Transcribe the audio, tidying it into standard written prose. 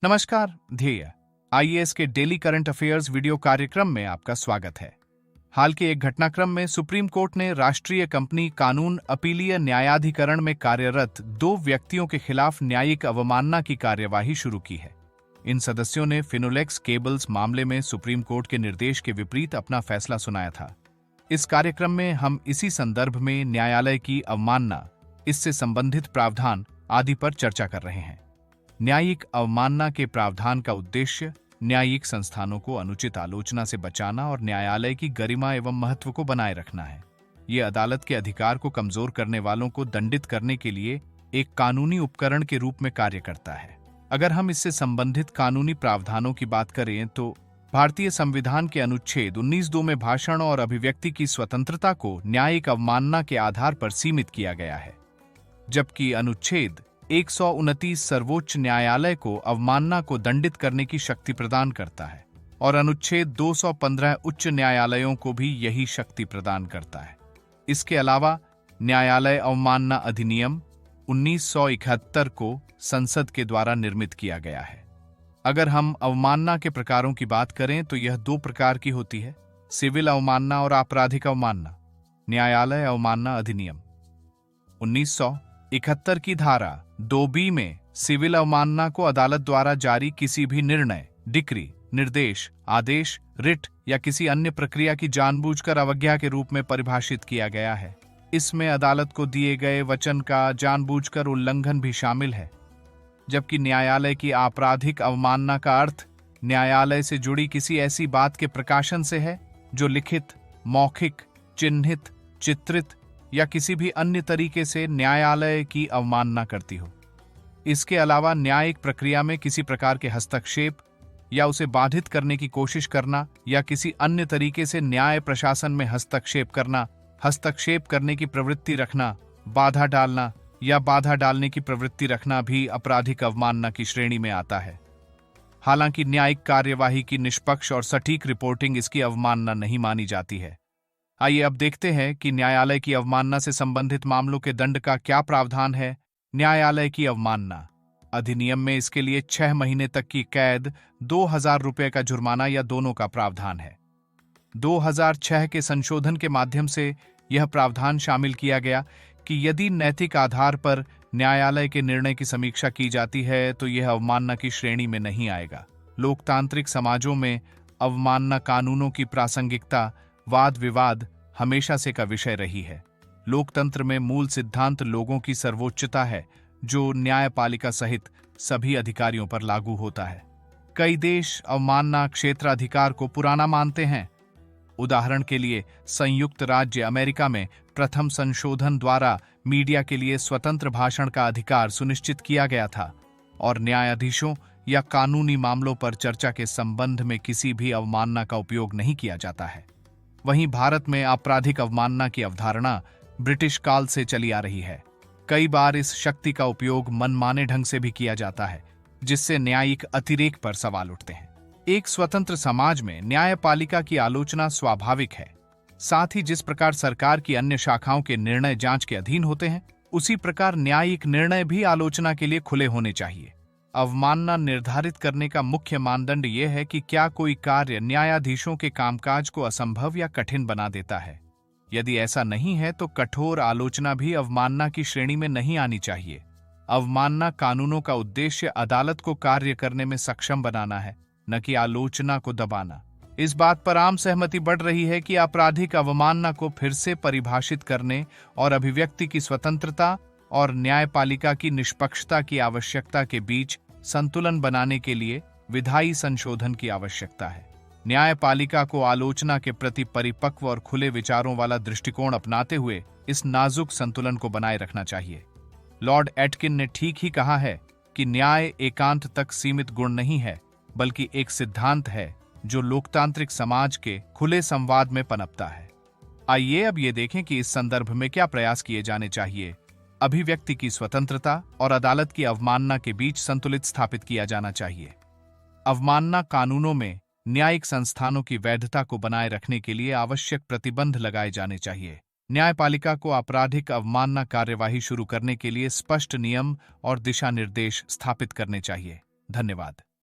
नमस्कार। ध्येय आईएएस के डेली करंट अफेयर्स वीडियो कार्यक्रम में आपका स्वागत है। हाल के एक घटनाक्रम में सुप्रीम कोर्ट ने राष्ट्रीय कंपनी कानून अपीलीय न्यायाधिकरण में कार्यरत 2 व्यक्तियों के खिलाफ न्यायिक अवमानना की कार्यवाही शुरू की है। इन सदस्यों ने फिनोलेक्स केबल्स मामले में सुप्रीम कोर्ट के निर्देश के विपरीत अपना फैसला सुनाया था। इस कार्यक्रम में हम इसी संदर्भ में न्यायालय की अवमानना, इससे संबंधित प्रावधान आदि पर चर्चा कर रहे हैं। न्यायिक अवमानना के प्रावधान का उद्देश्य न्यायिक संस्थानों को अनुचित आलोचना से बचाना और न्यायालय की गरिमा एवं महत्व को बनाए रखना है। ये अदालत के अधिकार को कमजोर करने वालों को दंडित करने के लिए एक कानूनी उपकरण के रूप में कार्य करता है। अगर हम इससे संबंधित कानूनी प्रावधानों की बात करें तो भारतीय संविधान के अनुच्छेद 19(2) में भाषण और अभिव्यक्ति की स्वतंत्रता को न्यायिक अवमानना के आधार पर सीमित किया गया है, जबकि अनुच्छेद 129 सर्वोच्च न्यायालय को अवमानना को दंडित करने की शक्ति प्रदान करता है और अनुच्छेद 215 उच्च न्यायालयों को भी यही शक्ति प्रदान करता है। इसके अलावा न्यायालय अवमानना अधिनियम 1971 को संसद के द्वारा निर्मित किया गया है। अगर हम अवमानना के प्रकारों की बात करें तो यह 2 प्रकार की होती है: सिविल अवमानना और आपराधिक अवमानना। न्यायालय अवमानना अधिनियम 1971 की धारा 2B में सिविल अवमानना को अदालत द्वारा जारी किसी भी निर्णय, डिक्री, निर्देश, आदेश, रिट या किसी अन्य प्रक्रिया की जानबूझकर अवज्ञा के रूप में परिभाषित किया गया है। इसमें अदालत को दिए गए वचन का जानबूझकर उल्लंघन भी शामिल है। जबकि न्यायालय की आपराधिक अवमानना का अर्थ न्यायालय से जुड़ी किसी ऐसी बात के प्रकाशन से है जो लिखित, मौखिक, चिन्हित, चित्रित या किसी भी अन्य तरीके से न्यायालय की अवमानना करती हो। इसके अलावा न्यायिक प्रक्रिया में किसी प्रकार के हस्तक्षेप या उसे बाधित करने की कोशिश करना या किसी अन्य तरीके से न्याय प्रशासन में हस्तक्षेप करना, हस्तक्षेप करने की प्रवृत्ति रखना, बाधा डालना या बाधा डालने की प्रवृत्ति रखना भी आपराधिक अवमानना की श्रेणी में आता है। हालांकि न्यायिक कार्यवाही की निष्पक्ष और सटीक रिपोर्टिंग इसकी अवमानना नहीं मानी जाती है। आइए अब देखते हैं कि न्यायालय की अवमानना से संबंधित मामलों के दंड का क्या प्रावधान है। न्यायालय की अवमानना अधिनियम में इसके लिए 6 महीने तक की कैद, 2000 रुपये का जुर्माना या दोनों का प्रावधान है। 2006 के संशोधन के माध्यम से यह प्रावधान शामिल किया गया कि यदि नैतिक आधार पर न्यायालय के निर्णय की समीक्षा की जाती है तो यह अवमानना की श्रेणी में नहीं आएगा। लोकतांत्रिक समाजों में अवमानना कानूनों की प्रासंगिकता वाद विवाद हमेशा से का विषय रही है। लोकतंत्र में मूल सिद्धांत लोगों की सर्वोच्चता है, जो न्यायपालिका सहित सभी अधिकारियों पर लागू होता है। कई देश अवमानना क्षेत्राधिकार को पुराना मानते हैं। उदाहरण के लिए संयुक्त राज्य अमेरिका में प्रथम संशोधन द्वारा मीडिया के लिए स्वतंत्र भाषण का अधिकार सुनिश्चित किया गया था और न्यायाधीशों या कानूनी मामलों पर चर्चा के संबंध में किसी भी अवमानना का उपयोग नहीं किया जाता है। वहीं भारत में आपराधिक अवमानना की अवधारणा ब्रिटिश काल से चली आ रही है। कई बार इस शक्ति का उपयोग मनमाने ढंग से भी किया जाता है, जिससे न्यायिक अतिरेक पर सवाल उठते हैं। एक स्वतंत्र समाज में न्यायपालिका की आलोचना स्वाभाविक है। साथ ही जिस प्रकार सरकार की अन्य शाखाओं के निर्णय जांच के अधीन होते हैं, उसी प्रकार न्यायिक निर्णय भी आलोचना के लिए खुले होने चाहिए। अवमानना निर्धारित करने का मुख्य मानदंड यह है कि क्या कोई कार्य न्यायाधीशों के कामकाज को असंभव या कठिन बना देता है। यदि ऐसा नहीं है तो कठोर आलोचना भी अवमानना की श्रेणी में नहीं आनी चाहिए। अवमानना कानूनों का उद्देश्य अदालत को कार्य करने में सक्षम बनाना है, न कि आलोचना को दबाना। इस बात पर आम सहमति बढ़ रही है कि आपराधिक अवमानना को फिर से परिभाषित करने और अभिव्यक्ति की स्वतंत्रता और न्यायपालिका की निष्पक्षता की आवश्यकता के बीच संतुलन बनाने के लिए विधायी संशोधन की आवश्यकता है। न्यायपालिका को आलोचना के प्रति परिपक्व और खुले विचारों वाला दृष्टिकोण अपनाते हुए इस नाजुक संतुलन को बनाए रखना चाहिए। लॉर्ड एटकिन ने ठीक ही कहा है कि न्याय एकांत तक सीमित गुण नहीं है, बल्कि एक सिद्धांत है जो लोकतांत्रिक समाज के खुले संवाद में पनपता है। आइए अब ये देखें कि इस संदर्भ में क्या प्रयास किए जाने चाहिए। अभिव्यक्ति की स्वतंत्रता और अदालत की अवमानना के बीच संतुलित स्थापित किया जाना चाहिए। अवमानना कानूनों में न्यायिक संस्थानों की वैधता को बनाए रखने के लिए आवश्यक प्रतिबंध लगाए जाने चाहिए। न्यायपालिका को आपराधिक अवमानना कार्यवाही शुरू करने के लिए स्पष्ट नियम और दिशा निर्देश स्थापित करने चाहिए। धन्यवाद।